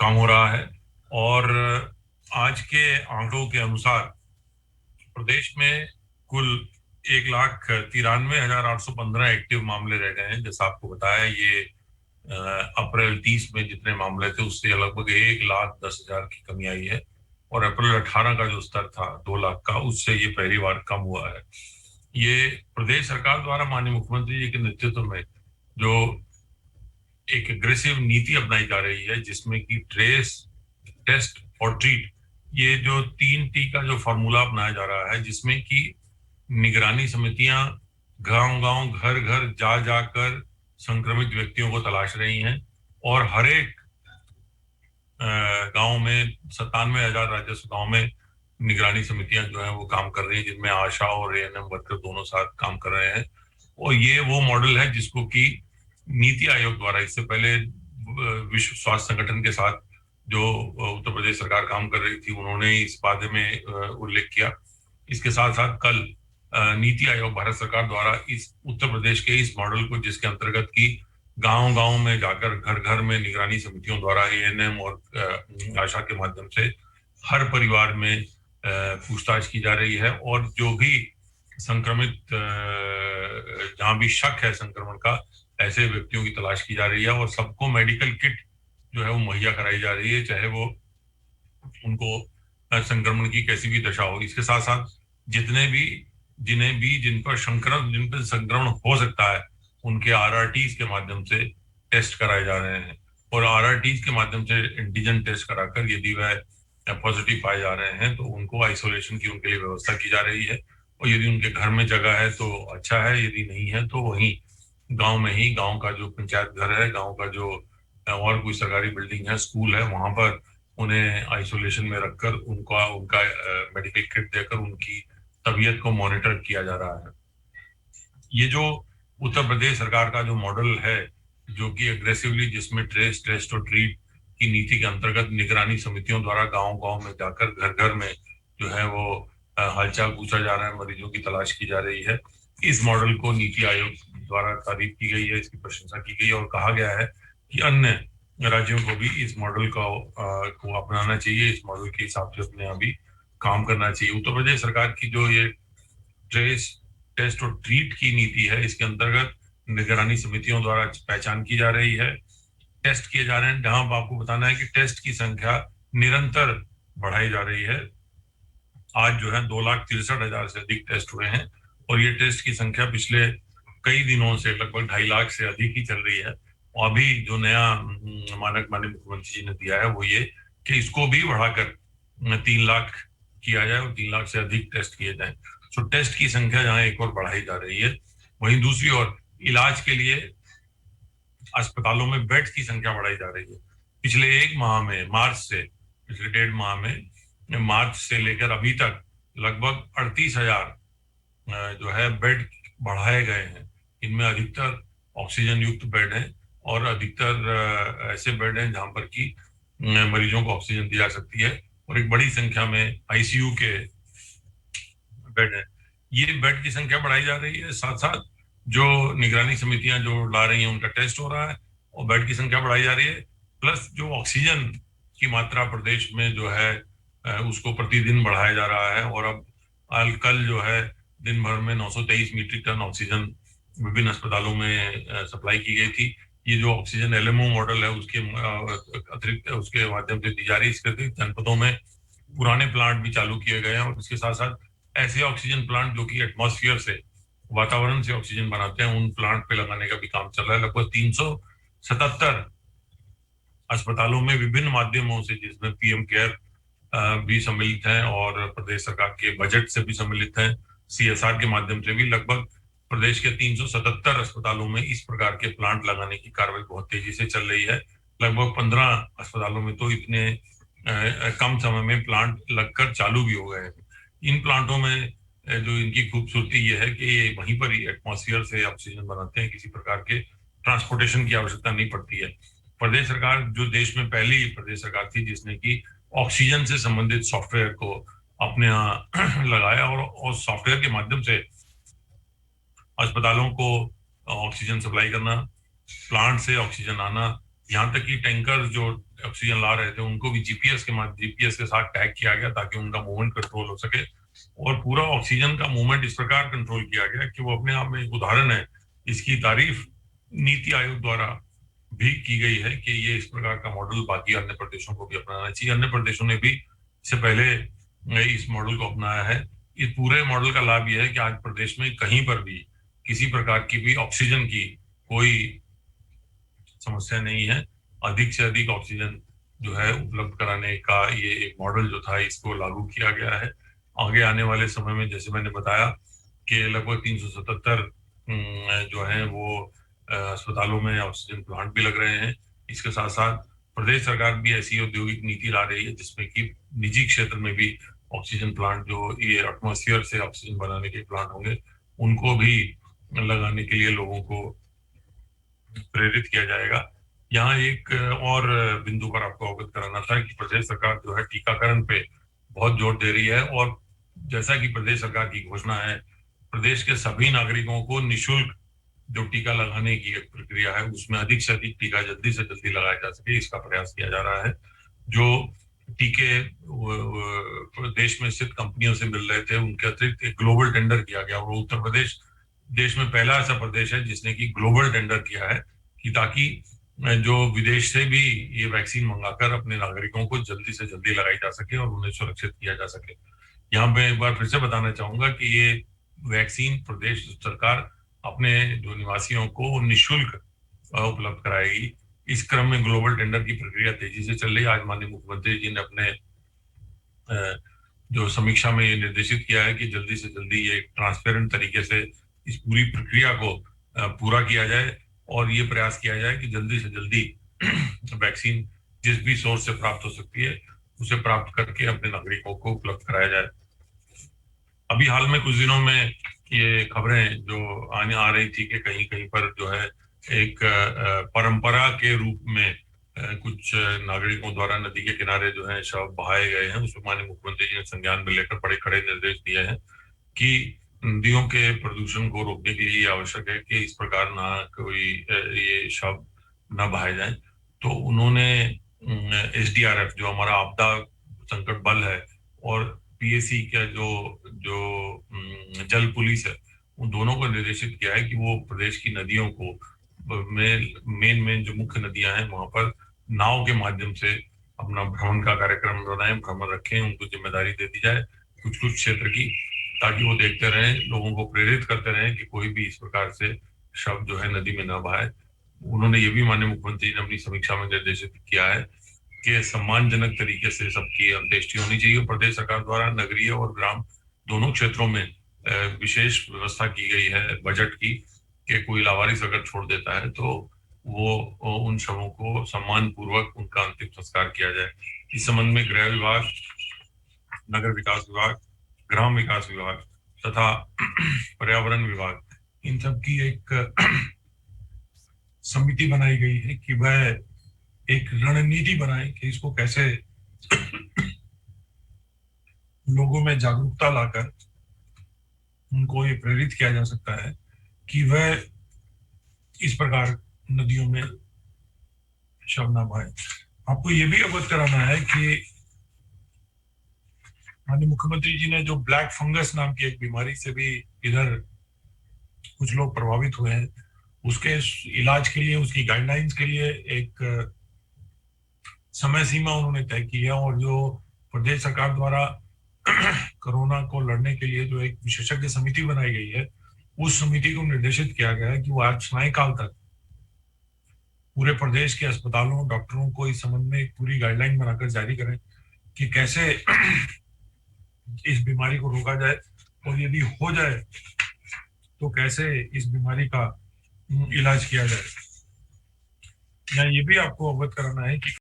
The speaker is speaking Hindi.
कम हो रहा है। और आज के आंकड़ों के अनुसार प्रदेश में कुल 1,93,815 एक्टिव मामले रह गए हैं। जैसा आपको बताया, ये अप्रैल 30 में जितने मामले थे उससे लगभग 1,10,000 की कमी आई है। और अप्रैल 18 का जो स्तर था 2 लाख का, उससे ये पहली बार कम हुआ है। ये प्रदेश सरकार द्वारा माननीय मुख्यमंत्री जी के नेतृत्व में जो एक एग्रेसिव नीति अपनाई जा रही है, जिसमें कि ट्रेस, टेस्ट और ट्रीट, ये जो 3T का जो फॉर्मूला अपनाया जा रहा है, जिसमें कि निगरानी समितियां गांव गांव घर घर जा जाकर संक्रमित व्यक्तियों को तलाश रही हैं। और हर एक गांव में 97,000 राजस्व गांव में निगरानी समितियां जो है वो काम कर रही हैं, जिनमें आशा और ANM वर्कर दोनों साथ काम कर रहे हैं। और ये वो मॉडल है जिसको कि नीति आयोग द्वारा इससे पहले विश्व स्वास्थ्य संगठन के साथ जो उत्तर प्रदेश सरकार काम कर रही थी, उन्होंने इस बारे में उल्लेख किया। इसके साथ साथ कल नीति आयोग भारत सरकार द्वारा इस उत्तर प्रदेश के इस मॉडल को, जिसके अंतर्गत की गांव गांव में जाकर घर घर में निगरानी समितियों द्वारा ANM और आशा के माध्यम से हर परिवार में पूछताछ की जा रही है। और जो भी संक्रमित, जहां भी शक है संक्रमण का, ऐसे व्यक्तियों की तलाश की जा रही है। और सबको मेडिकल किट जो है वो मुहैया कराई जा रही है, चाहे वो उनको संक्रमण की कैसी भी दशा हो। इसके साथ साथ जितने भी जिन पर संक्रमण हो सकता है, उनके RRTs के माध्यम से टेस्ट कराए जा रहे हैं। और RRTs के माध्यम से एंटीजन टेस्ट कराकर यदि वह पॉजिटिव पाए जा रहे हैं तो उनको आइसोलेशन की उनके लिए व्यवस्था की जा रही है। और यदि उनके घर में जगह है तो अच्छा है, यदि नहीं है तो वहीं गांव में ही, गांव का जो पंचायत घर है, गांव का जो और कोई सरकारी बिल्डिंग है, स्कूल है, वहां पर उन्हें आइसोलेशन में रखकर उनका उनका मेडिकल किट देकर उनकी तबीयत को मॉनिटर किया जा रहा है। ये जो उत्तर प्रदेश सरकार का जो मॉडल है, जो कि एग्रेसिवली, जिसमें ट्रेस, टेस्ट और ट्रीट की नीति के अंतर्गत निगरानी समितियों द्वारा गांव गांव में जाकर घर घर में जो है वो हालचाल पूछा जा रहा है, मरीजों की तलाश की जा रही है। इस मॉडल को नीति आयोग द्वारा तारीफ की गई है, इसकी प्रशंसा की गई है और कहा गया है कि अन्य राज्यों को भी इस मॉडल को अपनाना चाहिए, इस मॉडल के हिसाब से अपने यहाँ भी काम करना चाहिए। उत्तर प्रदेश सरकार की जो ये ट्रेस, टेस्ट और ट्रीट की नीति है, इसके अंतर्गत निगरानी समितियों द्वारा पहचान की जा रही है, टेस्ट किए जा रहे हैं। जहां आपको बताना है कि टेस्ट की संख्या निरंतर बढ़ाई जा रही है। आज जो है 2,63,000 से अधिक टेस्ट हुए हैं। और ये टेस्ट की संख्या पिछले कई दिनों से लगभग 2.5 लाख से अधिक ही चल रही है। और अभी जो नया मानक माननीय मुख्यमंत्री जी ने दिया है वो ये कि इसको भी बढ़ाकर 3 लाख किया जाए और 3 लाख से अधिक टेस्ट किए जाए। सो टेस्ट की संख्या जहां एक और बढ़ाई जा रही है, वहीं दूसरी ओर इलाज के लिए अस्पतालों में बेड की संख्या बढ़ाई जा रही है। पिछले एक माह में, पिछले 1.5 माह में, मार्च से लेकर अभी तक लगभग 38,000 जो है बेड बढ़ाए गए हैं। इनमें अधिकतर ऑक्सीजन युक्त बेड हैं और अधिकतर ऐसे बेड हैं जहां पर कि मरीजों को ऑक्सीजन दी जा सकती है। और एक बड़ी संख्या में ICU के बेड हैं। ये बेड की संख्या बढ़ाई जा रही है, साथ साथ जो निगरानी समितियां जो ला रही हैं उनका टेस्ट हो रहा है और बेड की संख्या बढ़ाई जा रही है। प्लस जो ऑक्सीजन की मात्रा प्रदेश में जो है उसको प्रतिदिन बढ़ाया जा रहा है। और अब कल जो है दिन भर में 923 मीट्रिक टन ऑक्सीजन विभिन्न अस्पतालों में सप्लाई की गई थी। ये जो ऑक्सीजन LMO मॉडल है उसके अतिरिक्त उसके माध्यम से दी जा रही है। इसके अतिरिक्त जनपदों में पुराने प्लांट भी चालू किए गए हैं और इसके साथ साथ ऐसे ऑक्सीजन प्लांट जो कि एटमॉस्फेयर से, वातावरण से ऑक्सीजन बनाते हैं, उन प्लांट पे लगाने का भी काम चल रहा है। लगभग 377 अस्पतालों में विभिन्न माध्यमों से, जिसमें PM केयर भी सम्मिलित हैं और प्रदेश सरकार के बजट से भी सम्मिलित हैं, CSR के माध्यम से भी लगभग प्रदेश के 377 अस्पतालों में इस प्रकार के प्लांट लगाने की कार्रवाई बहुत तेजी से चल रही है। लगभग 15 अस्पतालों में तो इतने कम समय में प्लांट लगकर चालू भी हो गए हैं। इन प्लांटों में जो इनकी खूबसूरती ये है कि ये वहीं पर ही एटमॉस्फेयर से ऑक्सीजन बनाते हैं, किसी प्रकार के ट्रांसपोर्टेशन की आवश्यकता नहीं पड़ती है। प्रदेश सरकार जो देश में पहली प्रदेश सरकार थी जिसने की ऑक्सीजन से संबंधित सॉफ्टवेयर को अपने यहाँ लगाया और सॉफ्टवेयर के माध्यम से अस्पतालों को ऑक्सीजन सप्लाई करना, प्लांट से ऑक्सीजन आना, यहाँ तक कि टैंकर जो ऑक्सीजन ला रहे थे उनको भी जीपीएस के साथ टैग किया गया ताकि उनका मूवमेंट कंट्रोल हो सके। और पूरा ऑक्सीजन का मूवमेंट इस प्रकार कंट्रोल किया गया कि वो अपने आप में एक उदाहरण है। इसकी तारीफ नीति आयोग द्वारा भी की गई है कि ये इस प्रकार का मॉडल बाकी अन्य प्रदेशों को भी अपनाना चाहिए। अन्य प्रदेशों ने भी इससे पहले इस मॉडल को अपनाया है। इस पूरे मॉडल का लाभ यह है कि आज प्रदेश में कहीं पर भी किसी प्रकार की भी ऑक्सीजन की कोई समस्या नहीं है। अधिक से अधिक ऑक्सीजन जो है उपलब्ध कराने का ये एक मॉडल जो था इसको लागू किया गया है। आगे आने वाले समय में जैसे मैंने बताया कि लगभग 377 जो है वो अस्पतालों में ऑक्सीजन प्लांट भी लग रहे हैं। इसके साथ साथ प्रदेश सरकार भी ऐसी औद्योगिक नीति ला रही है जिसमें कि निजी क्षेत्र में भी ऑक्सीजन प्लांट जो ये एटमॉस्फेयर से ऑक्सीजन बनाने के प्लांट होंगे उनको भी लगाने के लिए लोगों को प्रेरित किया जाएगा। यहाँ एक और बिंदु पर आपको अवगत कराना था कि प्रदेश सरकार जो है टीकाकरण पे बहुत जोर दे रही है। और जैसा कि प्रदेश सरकार की घोषणा है, प्रदेश के सभी नागरिकों को निःशुल्क जो टीका लगाने की एक प्रक्रिया है उसमें अधिक से अधिक टीका जल्दी से जल्दी लगाया जा सके, इसका प्रयास किया जा रहा है। जो टीके देश में स्थित कंपनियों से मिल रहे थे उनके अतिरिक्त एक ग्लोबल टेंडर किया गया और उत्तर प्रदेश देश में पहला ऐसा प्रदेश है जिसने की ग्लोबल टेंडर किया है कि ताकि जो विदेश से भी ये वैक्सीन मंगाकर अपने नागरिकों को जल्दी से जल्दी लगाई जा सके और उन्हें सुरक्षित किया जा सके। यहाँ पे एक बार फिर से बताना चाहूंगा कि ये वैक्सीन प्रदेश सरकार अपने जो निवासियों को निःशुल्क उपलब्ध कराएगी। इस क्रम में ग्लोबल टेंडर की प्रक्रिया तेजी से चल रही है। आज माननीय मुख्यमंत्री जी ने अपने जो समीक्षा में ये निर्देशित किया है कि जल्दी से जल्दी ये ट्रांसपेरेंट तरीके से इस पूरी प्रक्रिया को पूरा किया जाए और ये प्रयास किया जाए कि जल्दी से जल्दी वैक्सीन जिस भी सोर्स से प्राप्त हो सकती है उसे प्राप्त करके अपने नागरिकों को उपलब्ध कराया जाए। अभी हाल में कुछ दिनों में ये खबरें जो आने आ रही थी कि कहीं कहीं पर जो है एक परंपरा के रूप में कुछ नागरिकों द्वारा नदी के किनारे जो है शव बहाए गए हैं, उसमें माननीय मुख्यमंत्री जी ने संज्ञान में लेकर बड़े कड़े निर्देश दिए हैं कि नदियों के प्रदूषण को रोकने के लिए आवश्यक है कि इस प्रकार ना कोई ये शव न बहाए जाए। तो उन्होंने एसडीआरएफ जो हमारा आपदा संकट बल है और पीएसी का जो जो जल पुलिस है उन दोनों को निर्देशित किया है कि वो प्रदेश की नदियों को मेन जो मुख्य नदियां हैं वहां पर नाव के माध्यम से अपना भ्रमण का कार्यक्रम बनाएं, भ्रमण रखें, उनको जिम्मेदारी दे दी जाए कुछ कुछ क्षेत्र की, ताकि वो देखते रहें, लोगों को प्रेरित करते रहें कि कोई भी इस प्रकार से शव जो है नदी में न बहाए। उन्होंने ये भी माननीय मुख्यमंत्री ने अपनी समीक्षा में निर्देशित किया है कि सम्मानजनक तरीके से सबकी अंत्येष्टि होनी चाहिए। प्रदेश सरकार द्वारा नगरीय और ग्राम दोनों क्षेत्रों में विशेष व्यवस्था की गई है बजट की कि कोई लावारिस अगर छोड़ देता है तो वो उन शवों को सम्मान पूर्वक उनका अंतिम संस्कार किया जाए। इस संबंध में गृह विभाग, नगर विकास विभाग, ग्राम विकास विभाग तथा पर्यावरण विभाग इन सब की एक समिति बनाई गई है कि वह एक रणनीति बनाए कि इसको कैसे लोगों में जागरूकता लाकर उनको ये प्रेरित किया जा सकता है कि वह इस प्रकार नदियों में शव न बहाए। आपको ये भी अवगत कराना है कि माननीय मुख्यमंत्री जी ने जो ब्लैक फंगस नाम की एक बीमारी से भी इधर कुछ लोग प्रभावित हुए हैं, उसके इलाज के लिए, उसकी गाइडलाइंस के लिए एक समय सीमा उन्होंने तय की है। और जो प्रदेश सरकार द्वारा कोरोना को लड़ने के लिए जो एक विशेषज्ञ समिति बनाई गई है, उस समिति को निर्देशित किया गया है कि वो आज सायंकाल तक पूरे प्रदेश के अस्पतालों, डॉक्टरों को इस संबंध में एक पूरी गाइडलाइन बनाकर जारी करें कि कैसे इस बीमारी को रोका जाए और यदि हो जाए तो कैसे इस बीमारी का इलाज किया जाए। या ये भी आपको अवगत कराना है कि